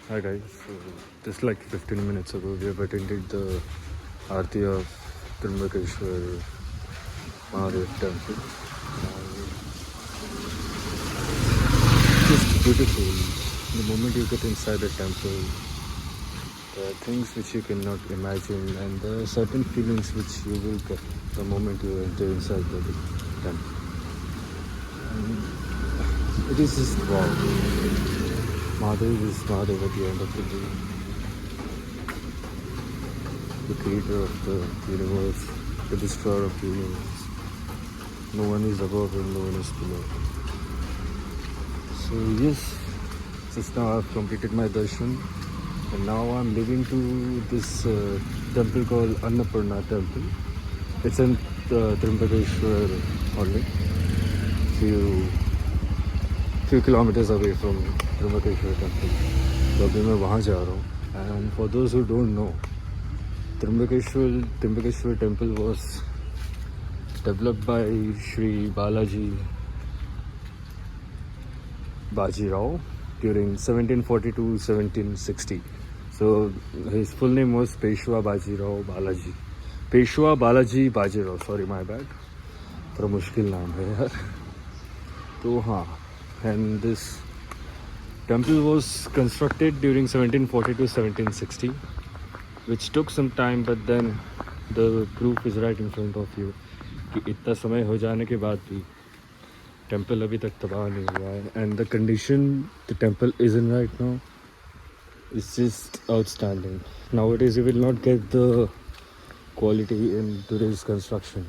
Hi guys, so just like 15 minutes ago we have attended the Aarti of Trimbakeshwar Mahadev temple. Just beautiful. The moment you get inside the temple, there are things which you cannot imagine and there are certain feelings which you will get the moment you enter inside the temple. And it is just wow. Mahadev is Mahadev at the end of the day. The creator of the universe, the destroyer of the universe. No one is above him, no one is below him. So yes, just now I've completed my darshan and now I'm leaving to this temple called Annapurna temple. It's in Trimbakeshwar only, few kilometers away from Trimbakeshwar temple. So अभी मैं वहाँ जा रहा हूँ. And for those who don't know, Trimbakeshwar temple was developed by Sri Balaji Bajirao during 1740 to 1760. So his full name was Peshwa Bajirao Balaji. Peshwa Balaji Bajirao, sorry my bad. थोड़ा मुश्किल नाम है यार. तो हाँ, and this temple was constructed during 1740 to 1760, which took some time, but then the proof is right in front of you कि इतना समय हो जाने के बाद भी टेम्पल अभी तक तबाह नहीं हुआ है. And the condition the temple is in right now is just outstanding. Now it is you will not get the quality in today's construction.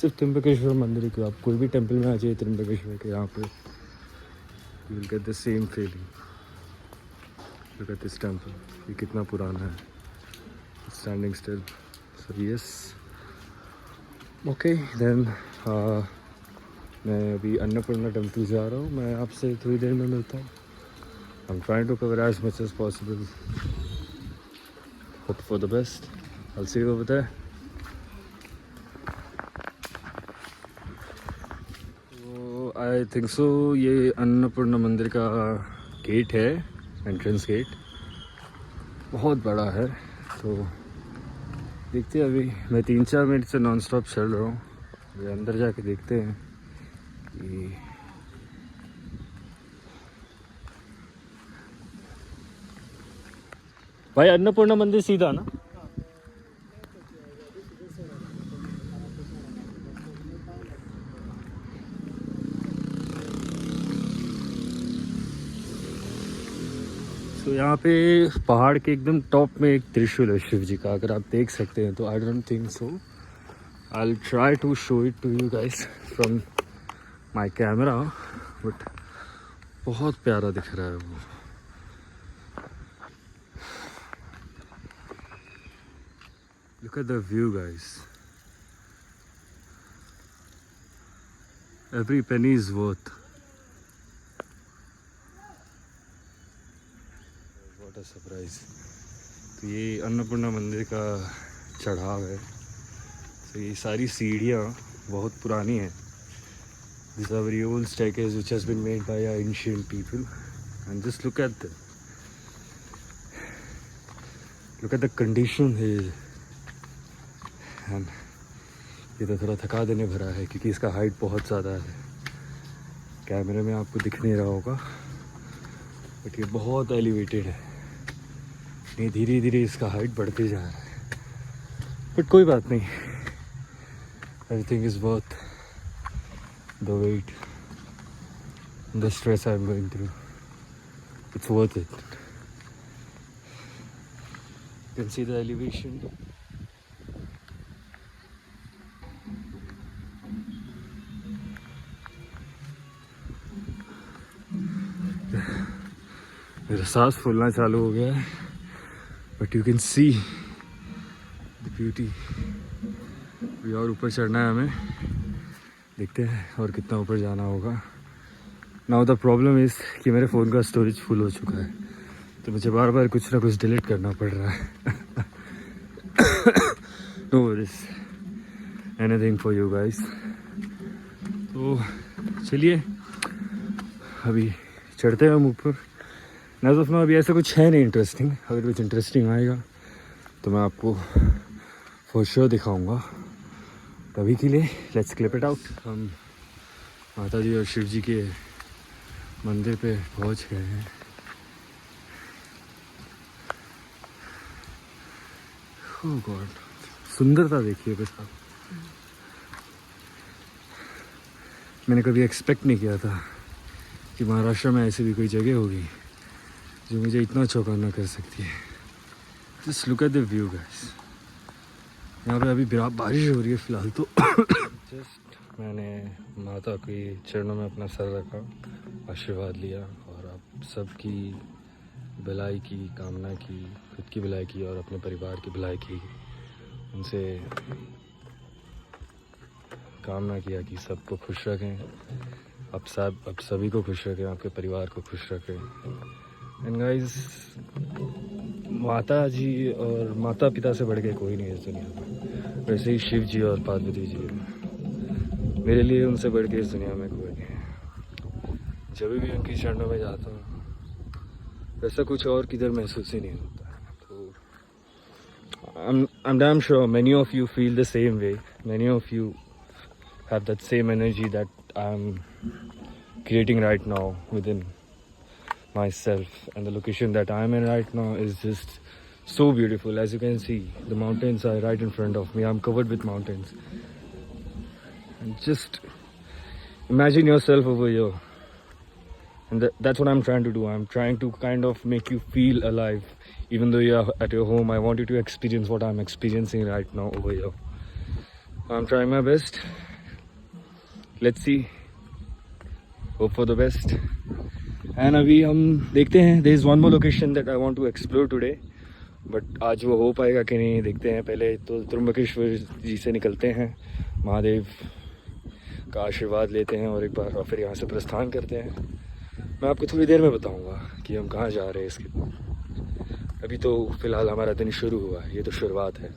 सिर्फ त्र्यंबकेश्वर मंदिर के, आप कोई भी टेम्पल में आ जाइए त्र्यंबकेश्वर के, यहाँ पे you will get the same feeling. Look at this temple, ये कितना पुराना है, standing still. So yes, okay then मैं अभी अन्नपूर्णा टेम्पल जा रहा हूँ. मैं आपसे थोड़ी देर में मिलता हूँ. I am trying to cover as much as possible. Hope for the best. I will see you over there. तो आई थिंक सो ये अन्नपूर्णा मंदिर का गेट है, एंट्रेंस गेट बहुत बड़ा है. तो देखते हैं, अभी मैं 3-4 मिनट से नॉन स्टॉप चल रहा हूँ. अभी अंदर जाके देखते हैं कि भाई अन्नपूर्णा मंदिर सीधा ना. तो यहाँ पे पहाड़ के एकदम टॉप में एक त्रिशूल है शिव जी का, अगर आप देख सकते हैं तो. I don't think so. I will try to show it to you guys from my camera, but बहुत प्यारा दिख रहा है वो. Look at the view guys. Every penny is worth. What a surprise. तो ये अन्नपूर्णा मंदिर का चढ़ाव है. तो ये सारी सीढ़ियाँ बहुत पुरानी हैं. These are very old staircase which has been made by our ancient people. And just look at the condition here. And ये तो थोड़ा थका देने भरा है क्योंकि इसका हाइट बहुत ज़्यादा है. कैमरे में आपको दिख नहीं रहा होगा, बट ये बहुत एलिवेटेड है. नहीं, धीरे धीरे इसका हाइट बढ़ते जा रहा है, बट कोई बात नहीं. Everything is worth the wait, the stress I'm going through. It's worth it. You can see the elevation. मेरा सांस फूलना चालू हो गया है, but you can see the beauty. अभी और ऊपर चढ़ना है हमें. देखते हैं और कितना ऊपर जाना होगा. नाउ द प्रॉब्लम इज़ कि मेरे फ़ोन का स्टोरेज फुल हो चुका है, तो मुझे बार बार कुछ ना कुछ डिलीट करना पड़ रहा है. No worries, anything for you guys. तो चलिए अभी चढ़ते हैं हम ऊपर. एज ऑफ नाउ अभी ऐसा कुछ है नहीं इंटरेस्टिंग। अगर कुछ इंटरेस्टिंग आएगा तो मैं आपको फॉर श्योर दिखाऊंगा। तभी के लिए लेट्स क्लिप इट आउट। हम माता जी और शिव जी के मंदिर पे पहुंच गए हैं। ओह गॉड, सुंदरता देखिए बस आप। मैंने कभी एक्सपेक्ट नहीं किया था कि महाराष्ट्र में ऐसी भी कोई जगह होगी जो मुझे इतना चौंकाना कर सकती है। Just look at the view guys. यहाँ पे अभी बारिश हो रही है फ़िलहाल तो। जस्ट मैंने माता के चरणों में अपना सर रखा, आशीर्वाद लिया और आप सबकी भलाई की कामना की, खुद की भलाई की और अपने परिवार की भलाई की। उनसे कामना किया कि सबको खुश रखें, आप सभी को खुश रखें, आपके परिवार को खुश रखें। एंड गाइस, माता जी और माता पिता से बढ़ के कोई नहीं है इस दुनिया में। वैसे ही शिव जी और पार्वती जी है। मेरे लिए उनसे बढ़ के इस दुनिया में कोई नहीं है। जब भी उनकी चरणों में जाता हूँ वैसा कुछ और किधर महसूस ही नहीं होता है। तो I'm damn sure many of you feel the same way. Many of you have that same energy that I'm creating right now within myself, and the location that I'm in right now is just so beautiful. As you can see, the mountains are right in front of me. I'm covered with mountains, and just imagine yourself over here. And that's what I'm trying to do. I'm trying to kind of make you feel alive. Even though you're at your home, I want you to experience what I'm experiencing right now over here. I'm trying my best. Let's see. Hope for the best. And अभी हम देखते हैं. There is one more location that I want to explore today. But आज वो हो पाएगा कि नहीं देखते हैं. पहले तो त्र्यंबकेश्वर जी से निकलते हैं, महादेव का आशीर्वाद लेते हैं और एक बार और फिर यहाँ से प्रस्थान करते हैं. मैं आपको थोड़ी देर में बताऊंगा कि हम कहाँ जा रहे हैं. इसके अभी तो फ़िलहाल हमारा दिन शुरू हुआ है. ये तो शुरुआत है.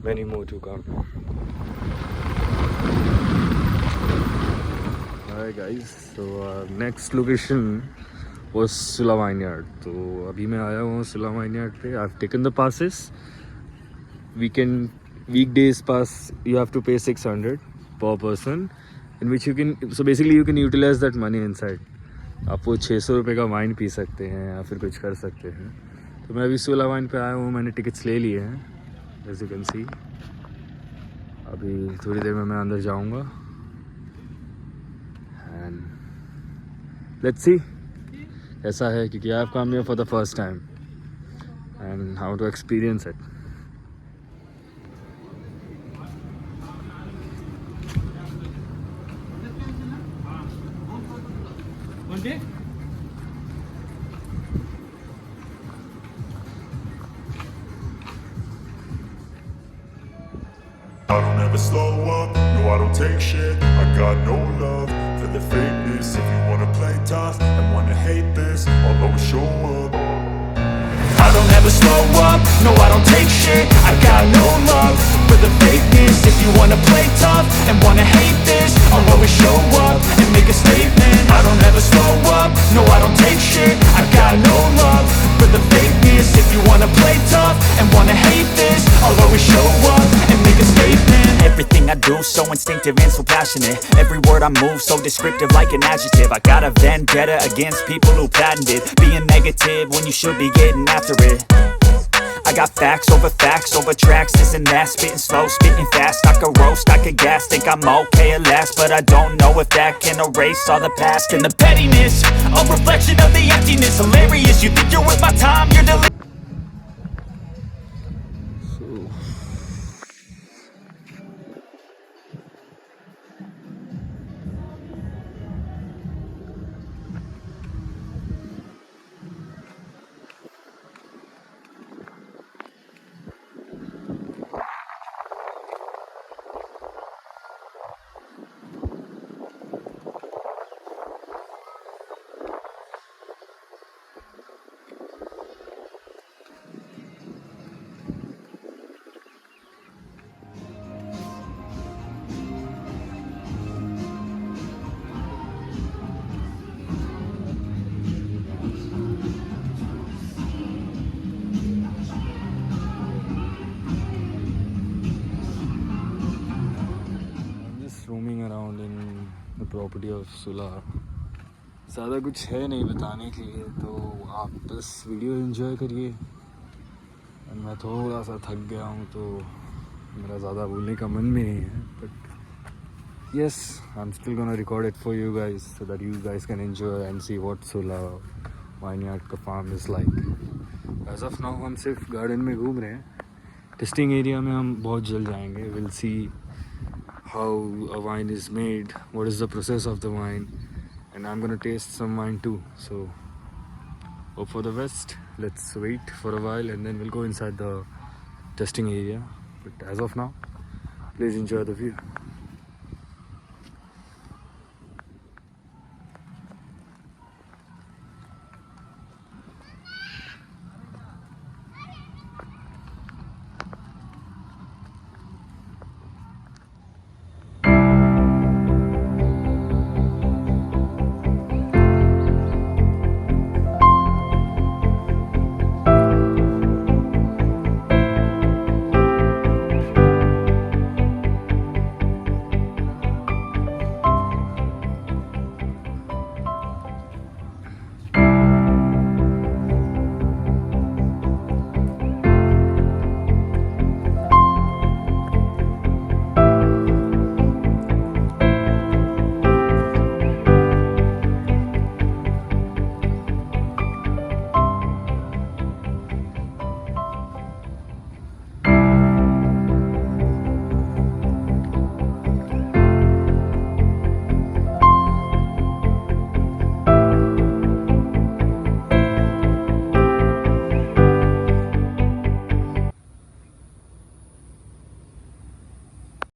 Many more to come. Alright guys, so next location was Sula Vineyard. तो अभी मैं आया हूँ Sula Vineyard पे. I've taken the passes. Weekdays pass you have to pay 600 per person, in which you can, so basically you can utilize that money inside. आप वो 600 रुपये का वाइन पी सकते हैं या फिर कुछ कर सकते हैं. तो मैं अभी Sula वाइन पे आया हूँ. मैंने टिकट्स ले लिए हैं, as you can see. अभी थोड़ी देर में मैं अंदर जाऊँगा and let's see कैसा है, क्योंकि I've come here for the first time and how to experience it. I don't ever slow up, no I don't take shit. I got no love for the fakeness. If you wanna play tough and wanna hate this, I'll always show up. I don't ever slow up, no I don't take shit. I got no love for the fakeness. If you wanna play tough and wanna hate this, I'll always show up and make a statement. I don't ever slow up, no I don't take shit. I got no love for the fakeness. If you wanna play tough and wanna hate this, I'll always show up and make a statement. Everything I do so instinctive and so passionate. Every word I move so descriptive like an adjective. I got a vendetta against people who patented being negative when you should be getting after it. I got facts over tracks, this and that. Spitting slow, spitting fast. I could roast, I could gas. Think I'm okay at last, but I don't know if that can erase all the past. And the pettiness, a reflection of the emptiness. Hilarious, you think you're worth my time, you're delirious. Property of सुला। ज़्यादा कुछ है नहीं बताने के लिए, तो आप बस वीडियो एंजॉय करिए। मैं थोड़ा सा थक गया हूँ तो मेरा ज़्यादा बोलने का मन भी नहीं है, but yes, I'm still gonna record it for you guys so that you guys can enjoy and see what Sula vineyard का farm is like. As of now हम सिर्फ गार्डन में घूम रहे हैं। टेस्टिंग एरिया में हम बहुत जल्द जाएंगे। We'll see how a wine is made, what is the process of the wine, and I'm gonna taste some wine too. So hope for the best. Let's wait for a while and then we'll go inside the testing area. But as of now, please enjoy the view.